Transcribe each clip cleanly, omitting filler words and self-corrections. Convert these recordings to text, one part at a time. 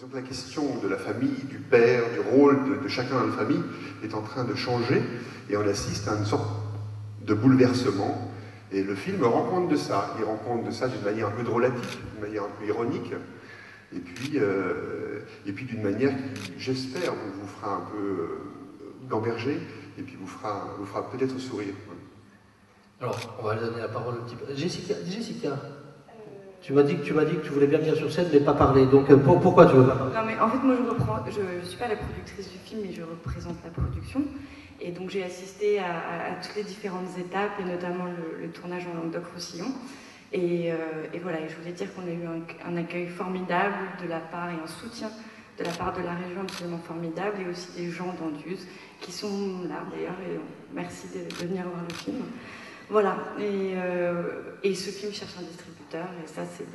disons que la question de la famille, du père, du rôle de chacun dans la famille est en train de changer et on assiste à une sorte de bouleversement. Et le film rend compte de ça. Il rend compte de ça d'une manière un peu drôlatique, d'une manière un peu ironique, et puis d'une manière qui, j'espère, vous fera un peu gamberger, et puis vous fera peut-être sourire. Alors, on va donner la parole un petit peu. Jessica, tu m'as dit que tu voulais bien venir sur scène, mais pas parler. Donc, pourquoi tu veux pas parler? Non, mais en fait, moi, je ne suis pas la productrice du film, mais je représente la production. Et donc, j'ai assisté à toutes les différentes étapes, et notamment le tournage en Languedoc-Roussillon. Et voilà, et je voulais dire qu'on a eu un accueil formidable de la part et un soutien de la part de la région absolument formidable, et aussi des gens d'Anduze qui sont là d'ailleurs, et merci de venir voir le film. Voilà, et ce film cherche un distributeur, et ça c'est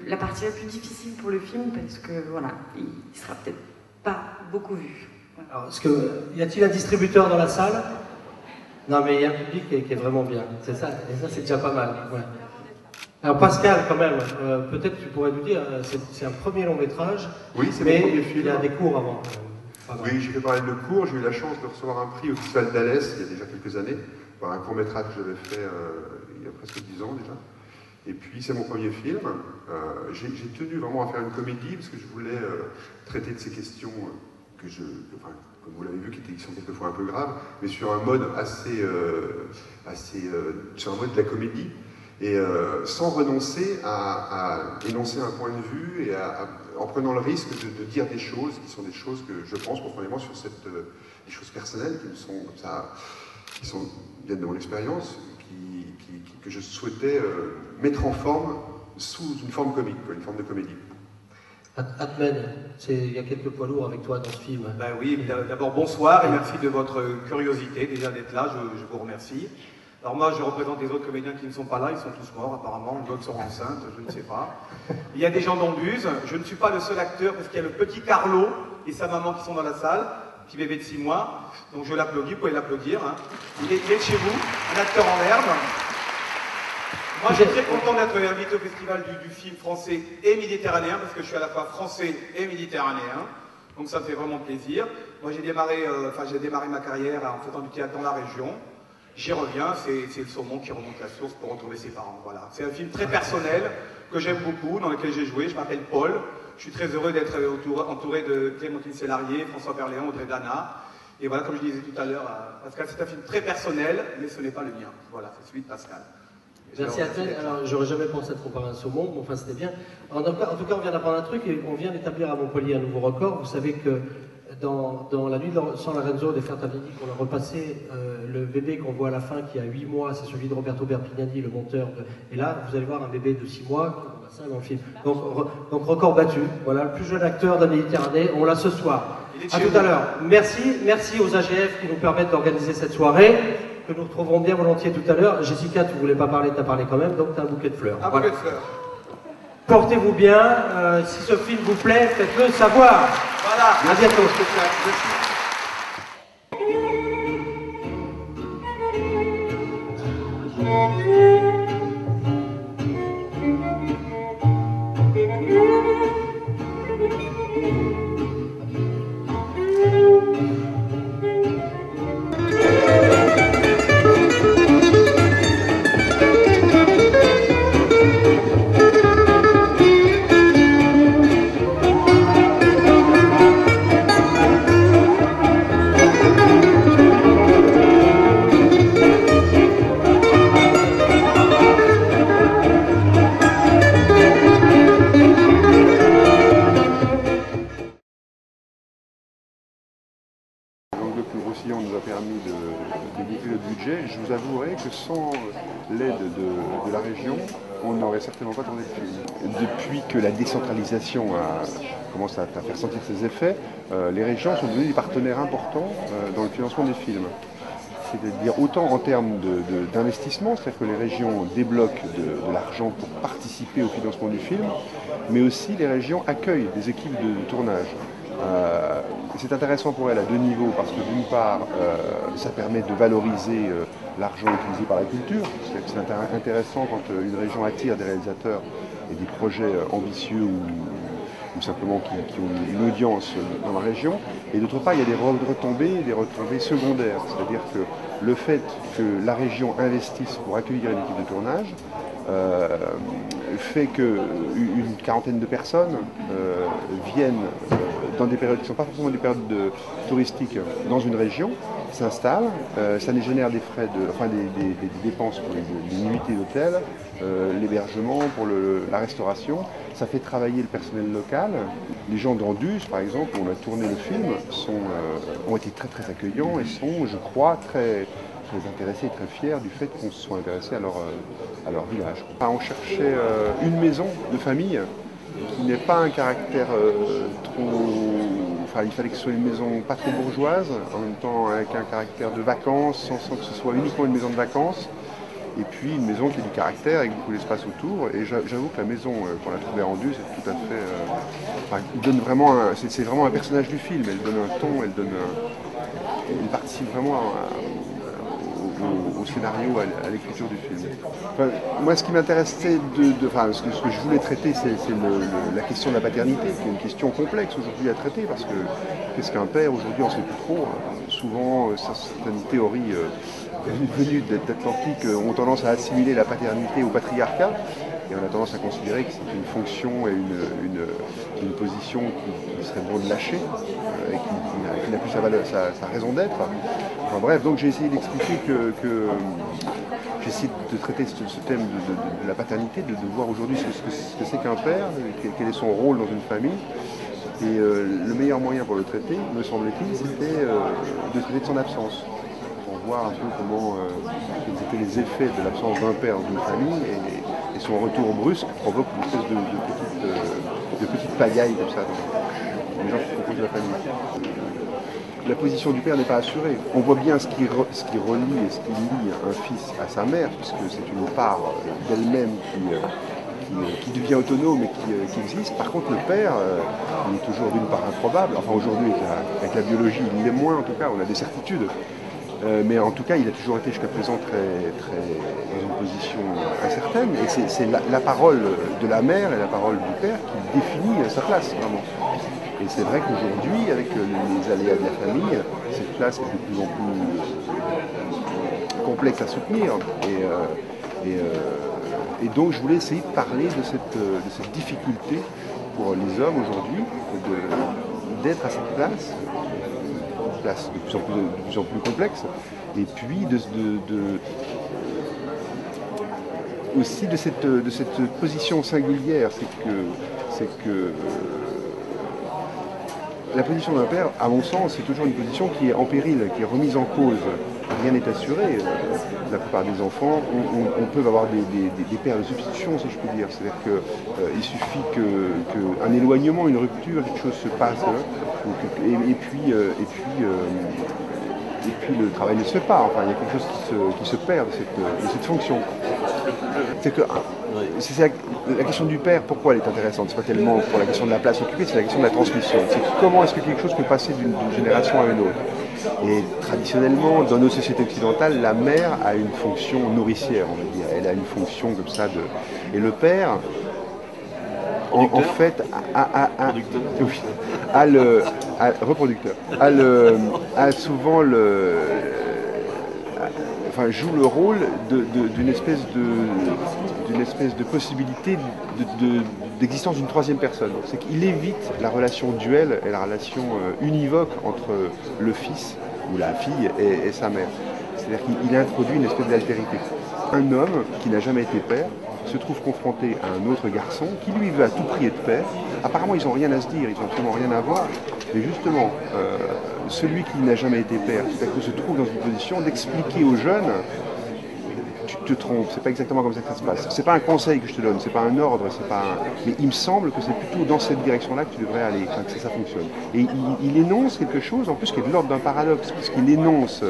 la partie la plus difficile pour le film, parce que voilà, il sera peut-être pas beaucoup vu. Voilà. Alors, y a-t-il un distributeur dans la salle? Non, mais il y a un public qui est vraiment bien, c'est ça, et ça c'est déjà pas mal. Ouais. Alors Pascal, quand même, peut-être tu pourrais nous dire, c'est un premier long métrage, oui, c'est mais mon premier film. Il y a des cours avant. Oui, j'ai fait parler de cours, j'ai eu la chance de recevoir un prix au Festival d'Alès il y a déjà quelques années, pour un court-métrage que j'avais fait il y a presque 10 ans déjà. Et puis c'est mon premier film. J'ai tenu vraiment à faire une comédie, parce que je voulais traiter de ces questions comme vous l'avez vu, qui sont quelquefois un peu graves, mais sur un mode sur un mode de la comédie. Et sans renoncer à énoncer un point de vue et en prenant le risque de dire des choses qui sont des choses que je pense profondément sur des choses personnelles qui me sont comme ça, viennent de mon expérience, que je souhaitais mettre en forme sous une forme comique, une forme de comédie. Atmen, il y a quelques poids lourds avec toi dans ce film. Ben oui, d'abord bonsoir et merci de votre curiosité déjà d'être là, je vous remercie. Alors moi, je représente des autres comédiens qui ne sont pas là, ils sont tous morts apparemment, d'autres sont enceintes, je ne sais pas. Il y a des gens d'Anduze, je ne suis pas le seul acteur parce qu'il y a le petit Carlo et sa maman qui sont dans la salle, petit bébé de 6 mois, donc je l'applaudis, vous pouvez l'applaudir. Hein. Il est de chez vous, un acteur en herbe. Moi, je suis très content d'être invité au festival du film français et méditerranéen, parce que je suis à la fois français et méditerranéen, donc ça me fait vraiment plaisir. Moi, j'ai démarré ma carrière en faisant du théâtre dans la région. J'y reviens, c'est le saumon qui remonte la source pour retrouver ses parents. Voilà. C'est un film très personnel, que j'aime beaucoup, dans lequel j'ai joué. Je m'appelle Paul. Je suis très heureux d'être entouré de Clémentine Sélarié, François Berléand, Audrey Dana. Et voilà, comme je disais tout à l'heure à Pascal, c'est un film très personnel, mais ce n'est pas le mien. Voilà, c'est celui de Pascal. Merci à toi. Alors, j'aurais jamais pensé à te comparer un saumon, mais enfin, c'était bien. En tout cas, on vient d'apprendre un truc et on vient d'établir à Montpellier un nouveau record. Vous savez que dans La Nuit de San Lorenzo de Fertavini, on a repassé le bébé qu'on voit à la fin qui a 8 mois, c'est celui de Roberto Berpignani, le monteur. Et là, vous allez voir un bébé de 6 mois, ça dans le film. Donc record battu. Voilà, le plus jeune acteur de la Méditerranée. On l'a ce soir. À tout à l'heure. Merci aux AGF qui nous permettent d'organiser cette soirée, que nous retrouverons bien volontiers tout à l'heure. Jessica, tu voulais pas parler, tu as parlé quand même, donc tu as un bouquet de fleurs. Un bouquet de fleurs. Portez-vous bien. Si ce film vous plaît, faites-le savoir. Voilà. À bientôt. Languedoc-Roussillon nous a permis de boucler le budget. Je vous avouerai que sans l'aide de la région, on n'aurait certainement pas tourné le film. Depuis que la décentralisation commence à faire sentir ses effets, les régions sont devenues des partenaires importants dans le financement des films. C'est-à-dire autant en termes d'investissement, c'est-à-dire que les régions débloquent de l'argent pour participer au financement du film, mais aussi les régions accueillent des équipes de tournage. C'est intéressant pour elle à 2 niveaux, parce que d'une part, ça permet de valoriser l'argent utilisé par la culture. C'est intéressant quand une région attire des réalisateurs et des projets ambitieux ou simplement qui ont une audience dans la région. Et d'autre part, il y a des retombées secondaires. C'est-à-dire que le fait que la région investisse pour accueillir une équipe de tournage fait qu'une quarantaine de personnes viennent dans des périodes qui ne sont pas forcément des périodes touristiques dans une région, s'installent, ça les génère des frais, des dépenses pour les nuitées d'hôtel, l'hébergement, pour la restauration. Ça fait travailler le personnel local. Les gens d'Anduze, par exemple, où on a tourné le film, ont été très très accueillants et sont, je crois, très intéressés et très fiers du fait qu'on se soit intéressé à leur village. On cherchait une maison de famille qui n'ait pas un caractère trop... Enfin, il fallait que ce soit une maison pas trop bourgeoise, en même temps avec un caractère de vacances, sans que ce soit uniquement une maison de vacances. Et puis une maison qui a du caractère, avec beaucoup d'espace autour. Et j'avoue que la maison qu'on a trouvée rendue, c'est tout à fait... donne vraiment c'est vraiment un personnage du film. Elle donne un ton, elle participe vraiment au scénario, à l'écriture du film. Enfin, moi, ce qui m'intéressait, ce que je voulais traiter, c'est la question de la paternité, qui est une question complexe aujourd'hui à traiter, parce que qu'est-ce qu'un père aujourd'hui, on ne sait plus trop. Souvent, certaines théories venues d'Atlantique ont tendance à assimiler la paternité au patriarcat. Et on a tendance à considérer que c'est une fonction et une position qui serait bon de lâcher et qui n'a plus sa raison d'être. Enfin, bref, donc j'ai essayé d'expliquer que j'ai essayé de traiter ce thème de la paternité, de voir aujourd'hui ce que c'est qu'un père, quel est son rôle dans une famille. Et le meilleur moyen pour le traiter, me semble-t-il, c'était de traiter de son absence. Pour voir un peu quels étaient les effets de l'absence d'un père dans une famille. Et son retour brusque provoque une espèce de petite pagaille comme ça dans les gens qui composent la famille. La position du père n'est pas assurée. On voit bien ce qui relie et ce qui lie un fils à sa mère, puisque c'est une part d'elle-même qui devient autonome et qui existe. Par contre, le père, il est toujours d'une part improbable. Enfin, aujourd'hui, avec la biologie, il l'est moins en tout cas, on a des certitudes. Mais en tout cas, il a toujours été jusqu'à présent très dans une position incertaine. Et c'est la parole de la mère et la parole du père qui définit sa place, vraiment. Et c'est vrai qu'aujourd'hui, avec les aléas de la famille, cette place est de plus en plus complexe à soutenir. Et donc, je voulais essayer de parler de cette difficulté pour les hommes aujourd'hui d'être à cette place de plus en plus complexe, et puis aussi de cette position singulière, c'est que la position d'un père, à mon sens, c'est toujours une position qui est en péril, qui est remise en cause. Rien n'est assuré. La plupart des enfants, on peut avoir des pères de substitution, si je puis dire. C'est-à-dire qu'il suffit qu'un éloignement, une rupture, quelque chose se passe, et puis le travail ne se fait pas. Enfin, il y a quelque chose qui se perd de cette fonction. C'est la question du père, pourquoi elle est intéressante? C'est pas tellement pour la question de la place occupée, c'est la question de la transmission. C'est comment est-ce que quelque chose peut passer d'une génération à une autre. Et traditionnellement, dans nos sociétés occidentales, la mère a une fonction nourricière, on va dire. Elle a une fonction comme ça Et le père, en fait, souvent joue le rôle d'une espèce de possibilité d'existence d'une troisième personne. C'est qu'il évite la relation duel et la relation univoque entre le fils ou la fille et sa mère. C'est-à-dire qu'il introduit une espèce d'altérité. Un homme qui n'a jamais été père se trouve confronté à un autre garçon qui lui veut à tout prix être père. Apparemment, ils n'ont rien à se dire, ils n'ont absolument rien à voir. Mais justement, celui qui n'a jamais été père, tout à coup se trouve dans une position d'expliquer aux jeunes: tu te trompes, c'est pas exactement comme ça que ça se passe. C'est pas un conseil que je te donne, c'est pas un ordre, mais il me semble que c'est plutôt dans cette direction-là que tu devrais aller, que ça fonctionne. Et il énonce quelque chose, en plus, qui est de l'ordre d'un paradoxe, puisqu'il énonce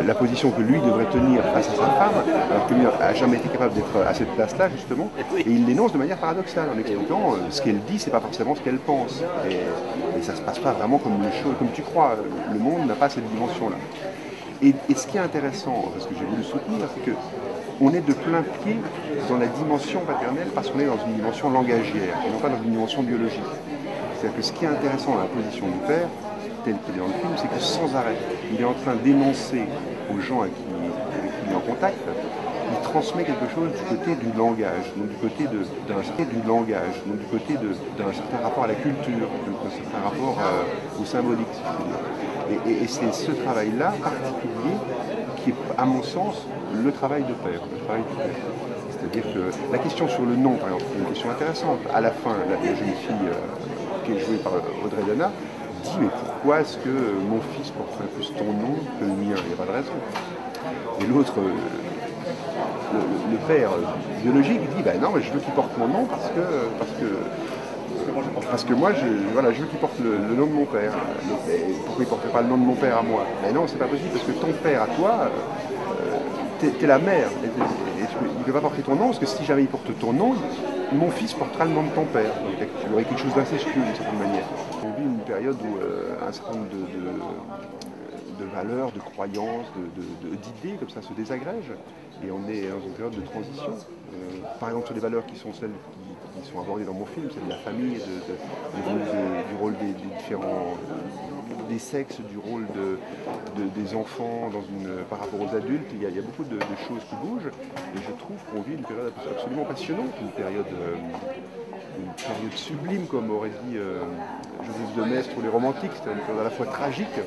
la position que lui devrait tenir face à sa femme, alors que lui n'a jamais été capable d'être à cette place-là, justement, et il l'énonce de manière paradoxale, en expliquant ce qu'elle dit, c'est pas forcément ce qu'elle pense. Et ça se passe pas vraiment comme tu crois. Le monde n'a pas cette dimension-là. Et ce qui est intéressant, parce que j'ai voulu le soutenir, c'est qu'on est de plein pied dans la dimension paternelle parce qu'on est dans une dimension langagière et non pas dans une dimension biologique. C'est-à-dire que ce qui est intéressant dans la position du père, tel qu'il est dans le film, c'est que sans arrêt, il est en train d'énoncer aux gens avec qui il est en contact, il transmet quelque chose du côté du langage, donc du côté d'un certain rapport à la culture, d'un certain rapport au symbolique, si je veux dire. Et c'est ce travail-là particulier qui est, à mon sens, le travail de père, le travail du père. C'est-à-dire que la question sur le nom, par exemple, c'est une question intéressante. À la fin, la jeune fille qui est jouée par Audrey Dana dit « Mais pourquoi est-ce que mon fils porterait plus ton nom que le mien ?» Il n'y a pas de raison. Et l'autre, le père biologique, dit « Ben non, mais je veux qu'il porte mon nom parce que moi, je veux qu'il porte le nom de mon père. Pourquoi il ne porterait pas le nom de mon père à moi? Mais non, c'est pas possible parce que ton père à toi, t'es la mère. Il ne peut pas porter ton nom parce que si jamais il porte ton nom, mon fils portera le nom de ton père. Donc il y aurait quelque chose d'incestueux d'une certaine manière. On vit une période où un certain nombre de valeurs, de croyances, d'idées comme ça se désagrègent et on est dans une période de transition. Par exemple sur les valeurs qui sont celles qui sont abordées dans mon film, celle de la famille, du rôle des différents des sexes, du rôle des enfants par rapport aux adultes. Il y a beaucoup de choses qui bougent et je trouve qu'on vit une période absolument passionnante, une période sublime comme aurait dit Joseph de Maistre ou les romantiques. C'est une période à la fois tragique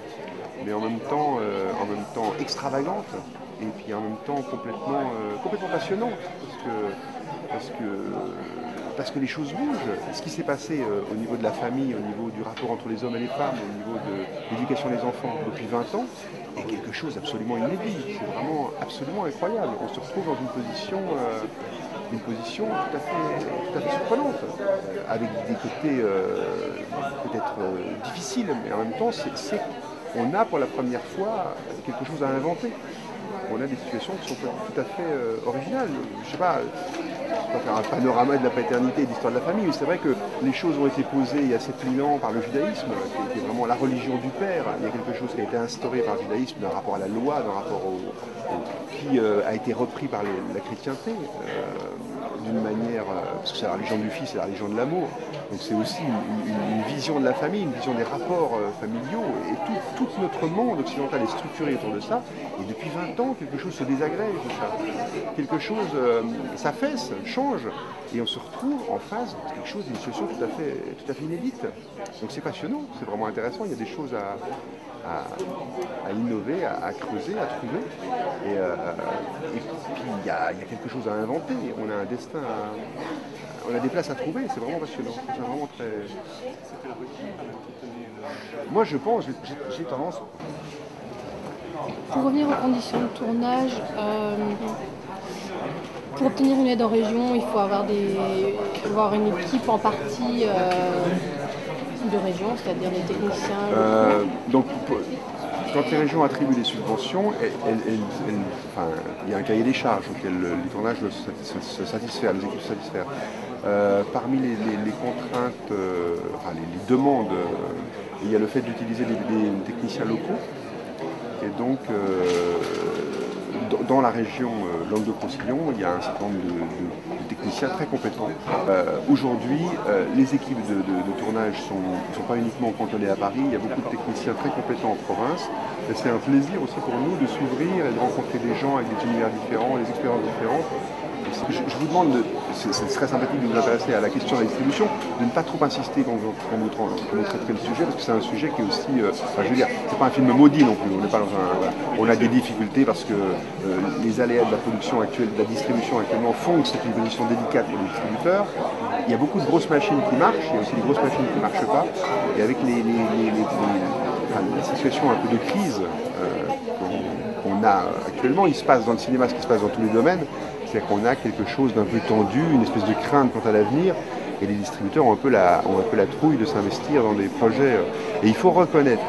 mais en même temps extravagante et puis en même temps complètement passionnante parce que les choses bougent. Ce qui s'est passé au niveau de la famille, au niveau du rapport entre les hommes et les femmes, au niveau de l'éducation des enfants depuis 20 ans, est quelque chose d'absolument inédit. C'est vraiment absolument incroyable. On se retrouve dans une position tout à fait surprenante, avec des côtés peut-être difficiles, mais en même temps, on a pour la première fois quelque chose à inventer. On a des situations qui sont tout à fait originales. Je ne sais pas faire un panorama de la paternité et de l'histoire de la famille, mais c'est vrai que les choses ont été posées il y a 7000 ans par le judaïsme, qui était vraiment la religion du père. Il y a quelque chose qui a été instauré par le judaïsme d'un rapport à la loi, d'un rapport qui a été repris par la chrétienté, d'une manière, parce que c'est la religion du fils, c'est la religion de l'amour. Donc c'est aussi une vision de la famille, une vision des rapports familiaux, et tout notre monde occidental est structuré autour de ça. Et depuis 20 ans, quelque chose se désagrège de ça. Quelque chose s'affaisse, change, et on se retrouve en face de quelque chose, d'une situation tout à fait inédite. Donc c'est passionnant, c'est vraiment intéressant, il y a des choses à innover, à creuser, à trouver. Et puis il y a quelque chose à inventer, on a un destin, on a des places à trouver, c'est vraiment passionnant. C'est vraiment très... Moi je pense, j'ai tendance... Pour revenir aux conditions de tournage, pour obtenir une aide en région, il faut avoir une équipe en partie de région, c'est-à-dire des techniciens. Donc, quand les régions attribuent des subventions, il y a un cahier des charges auquel les tournages doivent se satisfaire, les équipes se satisfaire. Parmi les contraintes, les demandes, il y a le fait d'utiliser des techniciens locaux. Et donc, dans la région Languedoc-Roussillon, il y a un certain nombre de techniciens très compétents. Aujourd'hui, les équipes de tournage ne sont pas uniquement cantonnées à Paris, il y a beaucoup de techniciens très compétents en province. Et c'est un plaisir aussi pour nous de s'ouvrir et de rencontrer des gens avec des univers différents, des expériences différentes. Je vous demande, ce serait sympathique de vous intéresser à la question de la distribution, de ne pas trop insister quand vous traiterez le sujet, parce que c'est un sujet qui est aussi, je veux dire, c'est pas un film maudit non plus, on n'est pas dans on a des difficultés parce que les aléas de la production actuelle, de la distribution actuellement font que c'est une position délicate pour les distributeurs. Il y a beaucoup de grosses machines qui marchent, il y a aussi des grosses machines qui ne marchent pas, et avec la situation un peu de crise qu'on a actuellement, il se passe dans le cinéma ce qui se passe dans tous les domaines. C'est-à-dire qu'on a quelque chose d'un peu tendu, une espèce de crainte quant à l'avenir, et les distributeurs ont un peu la trouille de s'investir dans des projets. Et il faut reconnaître,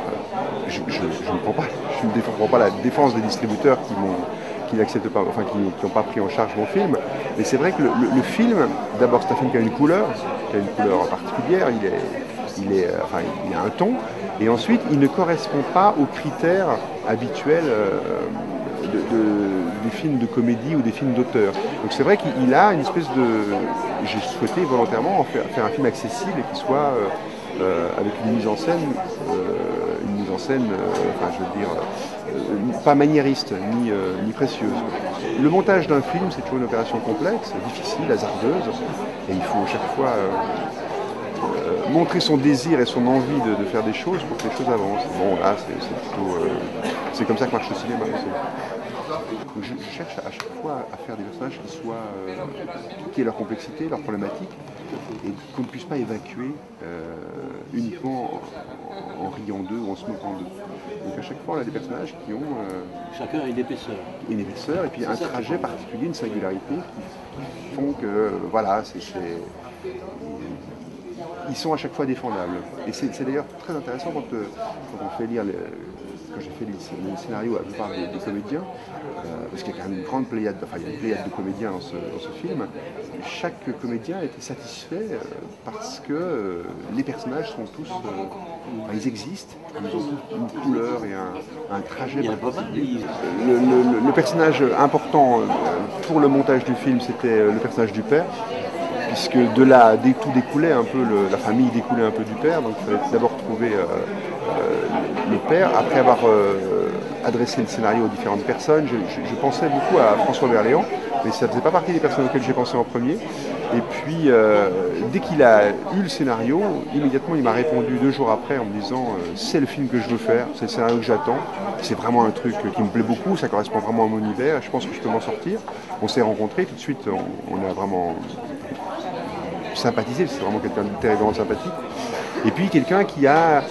je ne défends pas la défense des distributeurs qui n'acceptent pas, enfin qui n'ont pas pris en charge mon film, mais c'est vrai que le film, d'abord c'est un film qui a une couleur particulière, il a un ton, et ensuite il ne correspond pas aux critères habituels des films de comédie ou des films d'auteur. Donc c'est vrai qu'il a une espèce de... J'ai souhaité volontairement faire un film accessible et qui soit avec une mise en scène, enfin, je veux dire, pas maniériste ni précieuse. Le montage d'un film, c'est toujours une opération complexe, difficile, hasardeuse, et il faut chaque fois montrer son désir et son envie de faire des choses pour que les choses avancent. Bon, là, c'est comme ça que marche le cinéma aussi. Donc je cherche à chaque fois à faire des personnages qui aient leur complexité, leur problématique, et qu'on ne puisse pas évacuer uniquement en riant d'eux ou en se moquant d'eux. Donc à chaque fois, on a des personnages qui ont chacun a une épaisseur. Une épaisseur, et puis un trajet particulier, une singularité qui font que, voilà, ils sont à chaque fois défendables. Et c'est d'ailleurs très intéressant quand on fait lire, quand j'ai fait les scénarios à la plupart des comédiens, parce qu'il y a quand même une grande pléiade, enfin il y a une pléiade de comédiens dans ce film. Chaque comédien était satisfait parce que les personnages sont tous, ils existent, ils ont tous une couleur et un trajet particulier. Le personnage important pour le montage du film, c'était le personnage du père, puisque de là, tout découlait un peu, la famille découlait un peu du père, donc il fallait d'abord trouver le père. Après avoir adressé le scénario aux différentes personnes, je pensais beaucoup à François Berléand, mais ça ne faisait pas partie des personnes auxquelles j'ai pensé en premier. Et puis, dès qu'il a eu le scénario, immédiatement il m'a répondu 2 jours après en me disant c'est le film que je veux faire, c'est le scénario que j'attends, c'est vraiment un truc qui me plaît beaucoup, ça correspond vraiment à mon univers, et je pense que je peux m'en sortir. On s'est rencontrés, tout de suite on a vraiment sympathisé, c'est vraiment quelqu'un de terriblement sympathique. Et puis quelqu'un qui a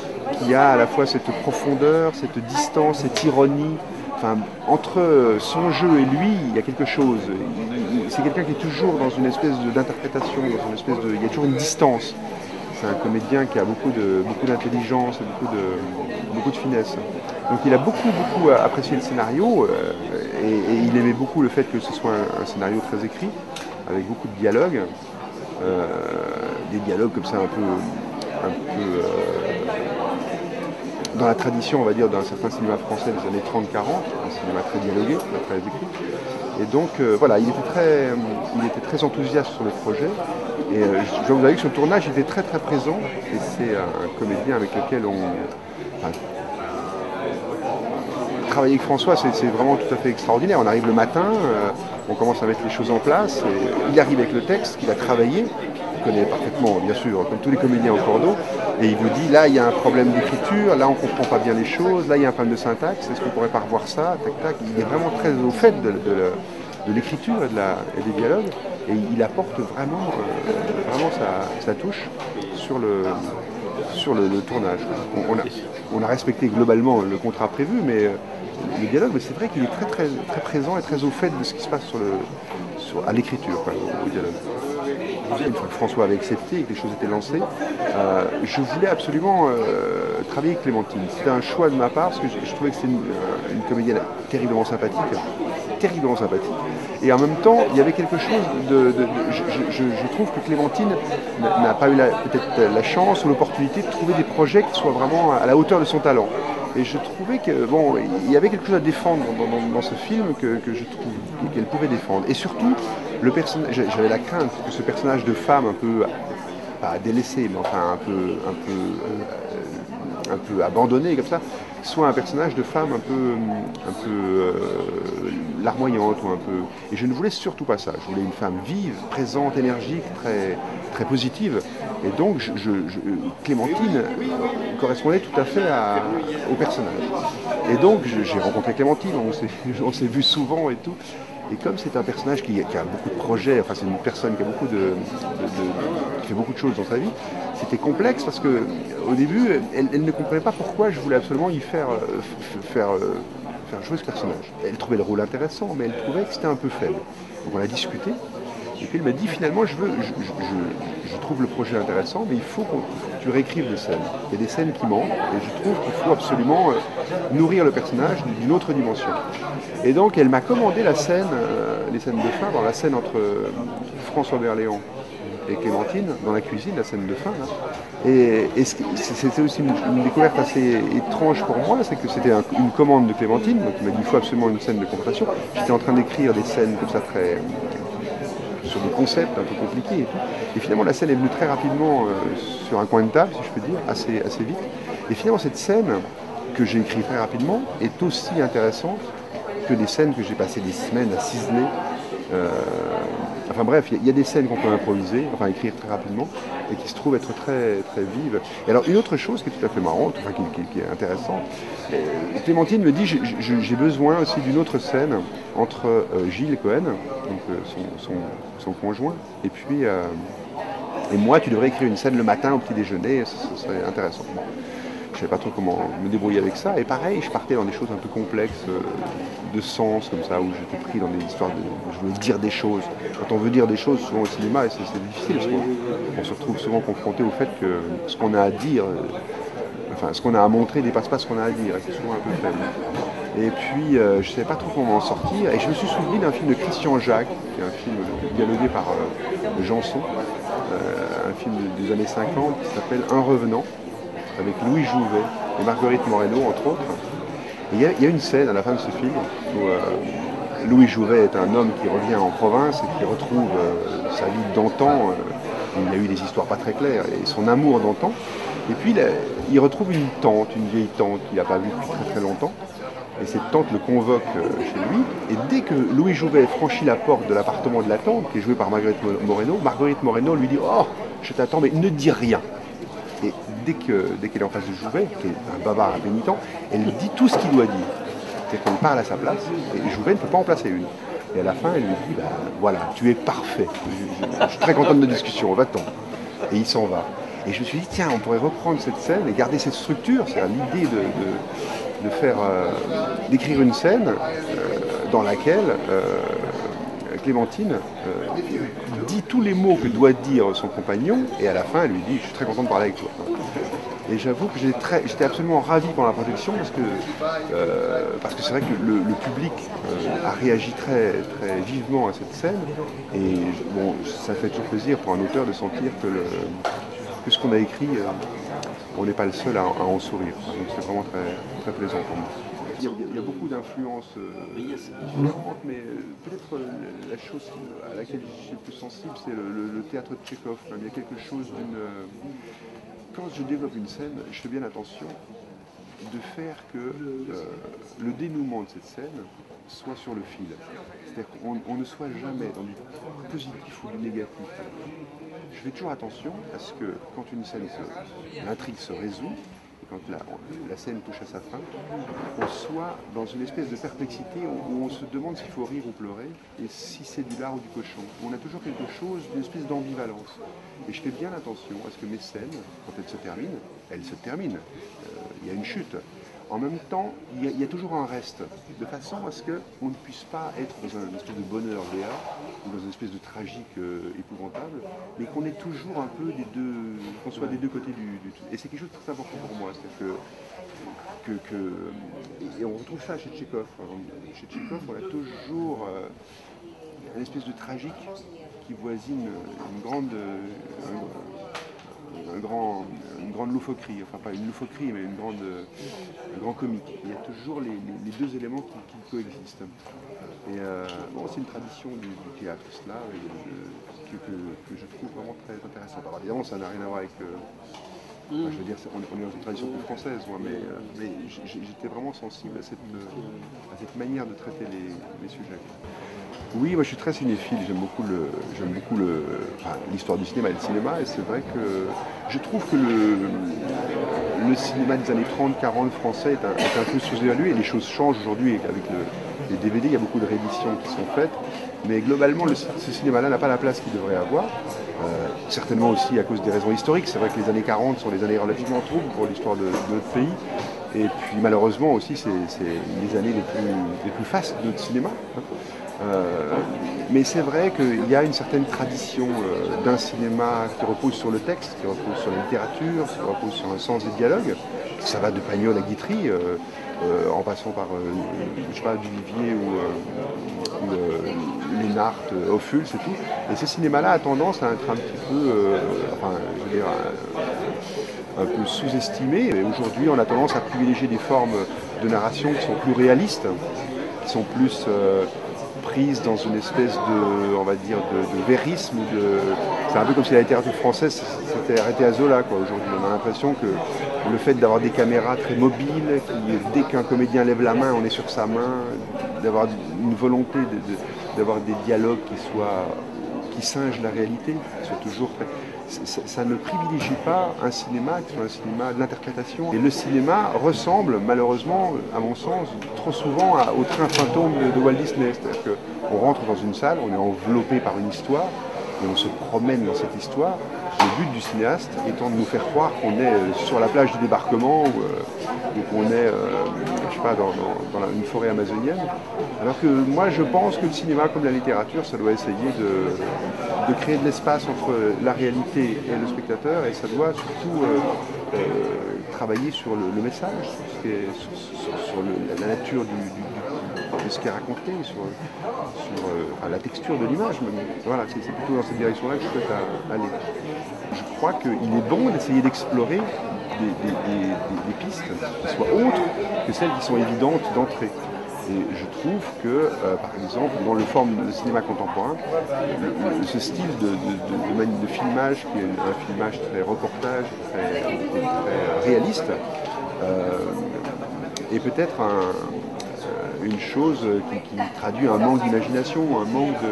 à la fois cette profondeur, cette distance, cette ironie. Enfin, entre son jeu et lui, il y a quelque chose. C'est quelqu'un qui est toujours dans une espèce d'interprétation, il y a toujours une distance. C'est un comédien qui a beaucoup d'intelligence et beaucoup de finesse. Donc il a beaucoup apprécié le scénario et il aimait beaucoup le fait que ce soit un scénario très écrit, avec beaucoup de dialogues. Des dialogues comme ça un peu dans la tradition, on va dire, d'un certain cinéma français des années 30-40, un cinéma très dialogué, très écrit. Et donc voilà, il était très enthousiaste sur le projet. Et je dois vous avouer que sur le tournage, il était très présent. Et c'est un comédien avec lequel travailler avec François, c'est vraiment tout à fait extraordinaire. On arrive le matin, on commence à mettre les choses en place. Et il arrive avec le texte qu'il a travaillé. Il connaît parfaitement, bien sûr, comme tous les comédiens au cordeau, et il vous dit, là, il y a un problème d'écriture, là, on ne comprend pas bien les choses, là, il y a un problème de syntaxe, est-ce qu'on ne pourrait pas revoir ça, tac, tac. Il est vraiment très au fait de l'écriture et des dialogues, et il apporte vraiment sa touche sur le tournage. On a respecté globalement le contrat prévu, mais le dialogue, c'est vrai qu'il est très présent et très au fait de ce qui se passe à l'écriture, au dialogue. Une fois que François avait accepté et que les choses étaient lancées, je voulais absolument travailler avec Clémentine. C'était un choix de ma part parce que je trouvais que c'était une comédienne terriblement sympathique. Et en même temps, il y avait quelque chose je trouve que Clémentine n'a pas eu peut-être la chance ou l'opportunité de trouver des projets qui soient vraiment à la hauteur de son talent. Et je trouvais il y avait quelque chose à défendre dans ce film que je trouve qu'elle pouvait défendre. Et surtout, j'avais la crainte que ce personnage de femme un peu, pas délaissé, mais enfin un peu abandonné comme ça, soit un personnage de femme un peu larmoyante ou un peu. Et je ne voulais surtout pas ça. Je voulais une femme vive, présente, énergique, très positive. Et donc Clémentine correspondait tout à fait au personnage. Et donc j'ai rencontré Clémentine, on s'est vu souvent et tout. Et comme c'est un personnage qui a beaucoup de projets, enfin c'est une personne qui a qui fait beaucoup de choses dans sa vie, c'était complexe parce que au début, elle ne comprenait pas pourquoi je voulais absolument y faire jouer ce personnage. Elle trouvait le rôle intéressant, mais elle trouvait que c'était un peu faible. Donc on a discuté. Et puis elle m'a dit finalement je trouve le projet intéressant, mais il faut que tu réécrives des scènes. Il y a des scènes qui manquent et je trouve qu'il faut absolument nourrir le personnage d'une autre dimension. Et donc elle m'a commandé les scènes de fin, dans la scène entre François Berléand et Clémentine, dans la cuisine, la scène de fin. Là. Et c'était aussi une découverte assez étrange pour moi, c'est que c'était une commande de Clémentine, donc il m'a dit il faut absolument une scène de confrontation. J'étais en train d'écrire des scènes comme ça sur des concepts un peu compliqués et tout. Et finalement, la scène est venue très rapidement sur un coin de table, si je peux dire, assez vite. Et finalement, cette scène que j'ai écrite très rapidement est aussi intéressante que des scènes que j'ai passé des semaines à ciseler. Enfin bref, il y a des scènes qu'on peut improviser, enfin écrire très rapidement, et qui se trouvent être très, très vives. Et alors une autre chose qui est tout à fait marrante, enfin qui est intéressante, Clémentine me dit j'ai besoin aussi d'une autre scène entre Gilles Cohen, donc son conjoint, et puis et moi, tu devrais écrire une scène le matin au petit déjeuner, ce serait intéressant. Bon. Je ne savais pas trop comment me débrouiller avec ça. Et pareil, je partais dans des choses un peu complexes, de sens, comme ça, où j'étais pris dans des histoires je voulais dire des choses. Quand on veut dire des choses, souvent au cinéma, c'est difficile, parce qu'on se retrouve souvent confronté au fait que ce qu'on a à dire, enfin, ce qu'on a à montrer ne dépasse pas ce qu'on a à dire, et c'est souvent un peu faible. Et puis, je ne savais pas trop comment m'en sortir, et je me suis souvenu d'un film de Christian Jacques, qui est un film dialogué par Janson, un film des années 50 qui s'appelle Un revenant, avec Louis Jouvet et Marguerite Moreno, entre autres. Il y a une scène à la fin de ce film où Louis Jouvet est un homme qui revient en province et qui retrouve sa vie d'antan. Il y a eu des histoires pas très claires, et son amour d'antan. Et puis il retrouve une tante, une vieille tante qu'il n'a pas vue depuis très très longtemps. Et cette tante le convoque chez lui. Et dès que Louis Jouvet franchit la porte de l'appartement de la tante, qui est jouée par Marguerite Moreno lui dit « Oh, je t'attends, mais ne dis rien !» Et dès qu'elle est en face de Jouvet, qui est un bavard impénitent, elle lui dit tout ce qu'il doit dire. C'est qu'elle parle à sa place, et Jouvet ne peut pas en placer une. Et à la fin, elle lui dit, voilà, tu es parfait. Je suis très content de notre discussion, va-t'en. Et il s'en va. Et je me suis dit, tiens, on pourrait reprendre cette scène et garder cette structure, c'est l'idée d'écrire une scène dans laquelle Clémentine dit tous les mots que doit dire son compagnon, et à la fin elle lui dit « je suis très content de parler avec toi ». Et j'avoue que j'étais absolument ravi pendant la projection, parce que c'est vrai que le public a réagi très, très vivement à cette scène, et bon, ça fait toujours plaisir pour un auteur de sentir que ce qu'on a écrit, on n'est pas le seul à en sourire. Donc c'est vraiment très, très plaisant pour moi. Il y a beaucoup d'influences différentes, mais peut-être la chose à laquelle je suis le plus sensible, c'est le théâtre de Tchekhov. Il y a quelque chose d'une... Quand je développe une scène, je fais bien attention de faire que le dénouement de cette scène soit sur le fil. C'est-à-dire qu'on ne soit jamais dans du positif ou du négatif. Je fais toujours attention à ce que quand une scène, l'intrigue se résout, quand la scène touche à sa fin, on soit dans une espèce de perplexité où on se demande s'il faut rire ou pleurer, et si c'est du lard ou du cochon. On a toujours quelque chose d'une espèce d'ambivalence. Et je fais bien attention à ce que mes scènes, quand elles se terminent. Il y a une chute. En même temps, il y a toujours un reste, de façon à ce qu'on ne puisse pas être dans une espèce de bonheur béat, ou dans une espèce de tragique épouvantable, mais qu'on est toujours un peu qu'on soit des deux côtés du tout. Et c'est quelque chose de très important pour moi, c'est-à-dire et on retrouve ça chez Tchekhov. Chez Tchekhov, on a toujours une espèce de tragique qui voisine une grande loufoquerie, enfin pas une loufoquerie, mais un grand comique. Il y a toujours les deux éléments qui coexistent. Et c'est une tradition du théâtre, cela, que je trouve vraiment très intéressante. Alors évidemment, ça n'a rien à voir avec... je veux dire, on est dans une tradition plus française, moi, mais j'étais vraiment sensible à cette manière de traiter les sujets. Oui, moi je suis très cinéphile, j'aime beaucoup l'histoire du cinéma et le cinéma, et c'est vrai que je trouve que le cinéma des années 30-40 français est un peu sous-évalué, et les choses changent aujourd'hui avec les DVD, il y a beaucoup de rééditions qui sont faites, mais globalement ce cinéma-là n'a pas la place qu'il devrait avoir, certainement aussi à cause des raisons historiques. C'est vrai que les années 40 sont des années relativement troubles pour l'histoire de notre pays, et puis malheureusement aussi c'est les années les plus fastes de notre cinéma. Mais c'est vrai qu'il y a une certaine tradition d'un cinéma qui repose sur le texte, qui repose sur la littérature, qui repose sur un sens des dialogues. Ça va de Pagnol à Guitry, en passant par, je sais pas, Duvivier ou Lénart, Ophuls et tout. Et ce cinéma-là a tendance à être un petit peu, un peu sous-estimé. Et aujourd'hui, on a tendance à privilégier des formes de narration qui sont plus réalistes, qui sont plus prise dans une espèce de, on va dire, de vérisme. C'est un peu comme si la littérature française s'était arrêtée à Zola, quoi. Aujourd'hui, on a l'impression que le fait d'avoir des caméras très mobiles, dès qu'un comédien lève la main, on est sur sa main, d'avoir une volonté d'avoir des dialogues qui singent la réalité, qui soient toujours ça ne privilégie pas un cinéma qui soit un cinéma de l'interprétation. Et le cinéma ressemble malheureusement, à mon sens, trop souvent au train fantôme de Walt Disney. C'est-à-dire qu'on rentre dans une salle, on est enveloppé par une histoire et on se promène dans cette histoire. Le but du cinéaste étant de nous faire croire qu'on est sur la plage du débarquement ou qu'on est, je sais pas, dans une forêt amazonienne. Alors que moi, je pense que le cinéma, comme la littérature, ça doit essayer de créer de l'espace entre la réalité et le spectateur, et ça doit surtout travailler sur le message, sur la nature de ce qui est raconté, sur la texture de l'image. Voilà, c'est plutôt dans cette direction-là que je souhaite aller. Je crois qu'il est bon d'essayer d'explorer des pistes qui soient autres que celles qui sont évidentes d'entrée. Et je trouve que, par exemple, dans le cinéma contemporain, ce style de filmage, qui est un filmage très reportage, très réaliste, est peut-être une chose qui traduit un manque d'imagination, un manque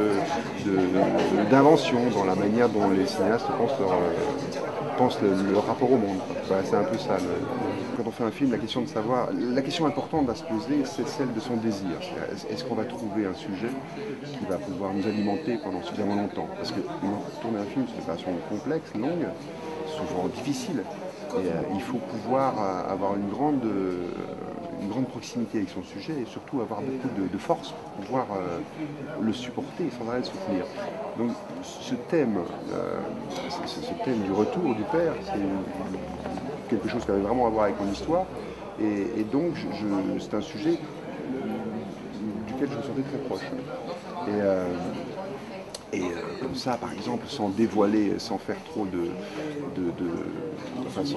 d'invention dans la manière dont les cinéastes pensent leur rapport au monde. Voilà, c'est un peu ça. Quand on fait un film, la question importante à se poser, c'est celle de son désir. Est-ce qu'on va trouver un sujet qui va pouvoir nous alimenter pendant suffisamment longtemps? Parce que tourner un film, c'est une opération complexe, longue, souvent difficile. Et il faut pouvoir avoir une grande proximité avec son sujet et surtout avoir beaucoup de force pour pouvoir le supporter sans arrêt de soutenir. Donc ce thème du retour du père, c'est quelque chose qui avait vraiment à voir avec mon histoire et donc c'est un sujet duquel je me sentais très proche. Et comme ça, par exemple, sans dévoiler, sans faire trop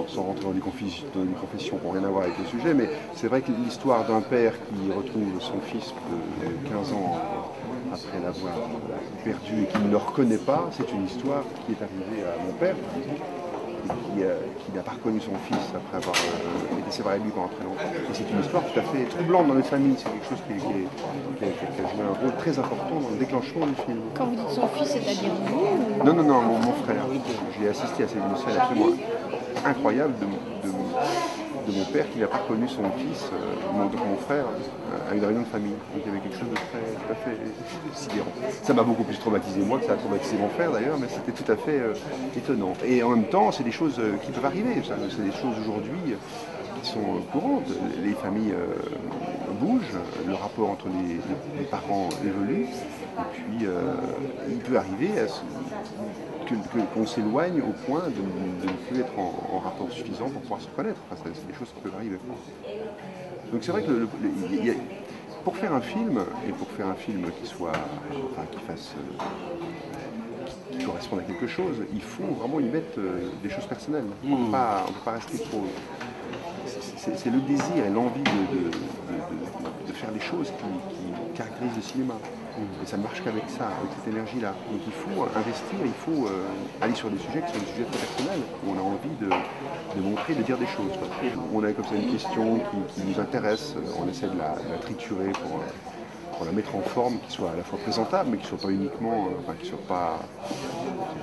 sans rentrer dans des confessions qui n'ont rien à voir avec le sujet, mais c'est vrai que l'histoire d'un père qui retrouve son fils de 15 ans après l'avoir perdu et qui ne le reconnaît pas, c'est une histoire qui est arrivée à mon père, par exemple, qui n'a pas reconnu son fils après avoir été séparé de lui pendant très longtemps. Et c'est une histoire tout à fait troublante dans notre famille. C'est quelque chose qui a joué un rôle très important dans le déclenchement du film. Quand vous dites son fils, c'est-à-dire vous? Non, mon frère. J'ai assisté à une scène absolument incroyable de mon père qui n'a pas reconnu son fils, mon frère, à une réunion de famille. Donc il y avait quelque chose de tout à fait sidérant. Ça m'a beaucoup plus traumatisé moi que ça a traumatisé mon frère d'ailleurs, mais c'était tout à fait étonnant. Et en même temps, c'est des choses qui peuvent arriver. C'est des choses aujourd'hui qui sont courantes. Les familles bougent, le rapport entre les parents évolue, et puis il peut arriver qu'on s'éloigne au point de ne plus être en rapport suffisant pour pouvoir se connaître. Enfin, c'est des choses qui peuvent arriver. Donc c'est vrai que pour faire un film, et pour faire un film qui corresponde à quelque chose, il faut vraiment y mettre des choses personnelles. On ne peut pas rester trop... C'est le désir et l'envie de faire des choses qui caractérisent le cinéma. Et ça ne marche qu'avec ça, avec cette énergie-là. Donc il faut investir, il faut aller sur des sujets qui sont des sujets très personnels, où on a envie de montrer, de dire des choses. On a comme ça une question qui nous intéresse, on essaie de la triturer pour la mettre en forme, qui soit à la fois présentable, mais qui ne soit pas uniquement, qui ne soit pas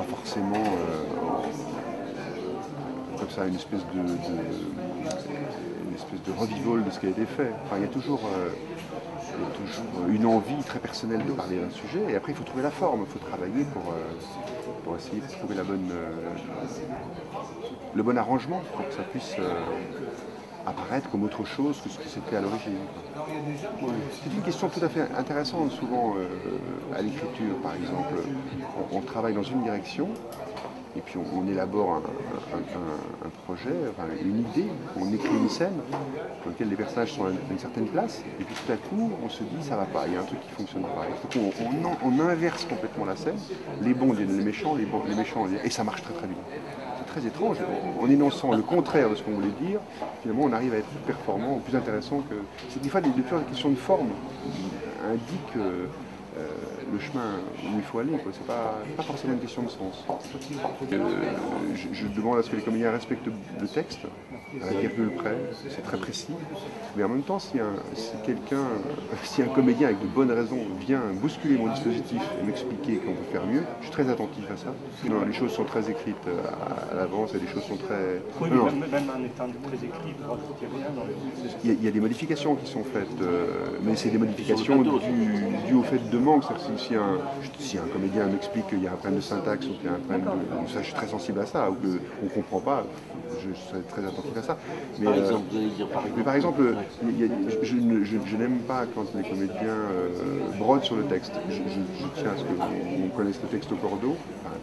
forcément comme ça une espèce de revival de ce qui a été fait. Enfin, il y a toujours une envie très personnelle de parler d'un sujet, et après il faut trouver la forme, il faut travailler pour essayer de trouver le bon arrangement pour que ça puisse apparaître comme autre chose que ce que c'était à l'origine. C'est une question tout à fait intéressante souvent à l'écriture, par exemple. On travaille dans une direction, et puis on élabore un projet, une idée, on écrit une scène dans laquelle les personnages sont à une certaine place, et puis tout à coup on se dit ça va pas, il y a un truc qui fonctionne pas. Et tout à coup on inverse complètement la scène, les bons deviennent les méchants, les méchants et ça marche très très bien. C'est très étrange, en énonçant le contraire de ce qu'on voulait dire, finalement on arrive à être plus performant, plus intéressant que... C'est des fois des questions de forme indiquent le chemin où il faut aller. C'est pas forcément une question de sens. Je demande à ce que les comédiens respectent le texte, à la virgule près, c'est très précis. Mais en même temps, si un comédien avec de bonnes raisons vient bousculer mon dispositif et m'expliquer qu'on peut faire mieux, je suis très attentif à ça. Non, les choses sont très écrites à l'avance et les choses sont très... Oui, non, même en étant très écrit, il y a des modifications qui sont faites, mais c'est des modifications dues au fait de manque. Si un comédien m'explique qu'il y a un problème de syntaxe ou qu'il y a un problème de... Ça, je suis très sensible à ça, ou qu'on ne comprend pas, je serais très attentif à ça. Mais par exemple, je n'aime pas quand les comédiens brodent sur le texte. Je tiens à ce qu'on connaisse le texte au cordeau,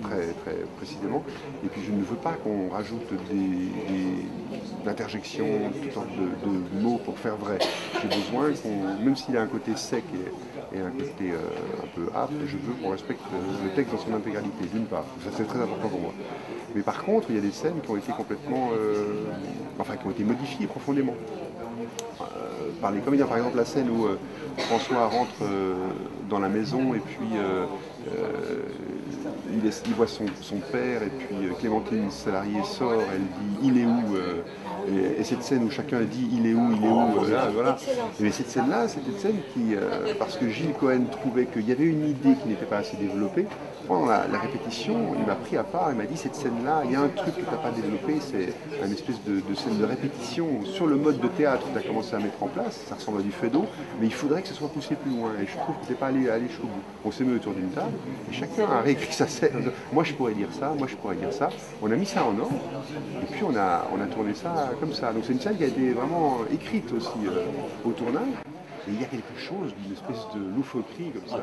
très, très précisément, et puis je ne veux pas qu'on rajoute des interjections, toutes sortes de mots pour faire vrai. J'ai besoin même s'il y a un côté sec et un côté un peu âpre, je veux qu'on respecte le texte dans son intégralité, d'une part. Ça, c'est très important pour moi. Mais par contre, il y a des scènes qui ont été complètement... qui ont été modifiées profondément. Par les comédiens, par exemple la scène où François rentre dans la maison et puis il voit son père et puis Clémentine, salariée, sort, elle dit « il est où ?» et cette scène où chacun dit « il est où ?» là, voilà. Mais cette scène-là, c'était une scène qui, parce que Gilles Cohen trouvait qu'il y avait une idée qui n'était pas assez développée, pendant la répétition, il m'a pris à part, il m'a dit cette scène-là, il y a un truc que tu n'as pas développé, c'est une espèce de scène de répétition sur le mode de théâtre que tu as commencé à mettre en place, ça ressemble à du fado, mais il faudrait que ce soit poussé plus loin, et je trouve que tu n'es pas allé jusqu'au bout. On s'est mis autour d'une table, et chacun a réécrit sa scène, moi je pourrais dire ça, moi je pourrais dire ça, on a mis ça en ordre, et puis on a tourné ça comme ça. Donc c'est une scène qui a été vraiment écrite aussi au tournage, et il y a quelque chose d'une espèce de loufoquerie comme ça.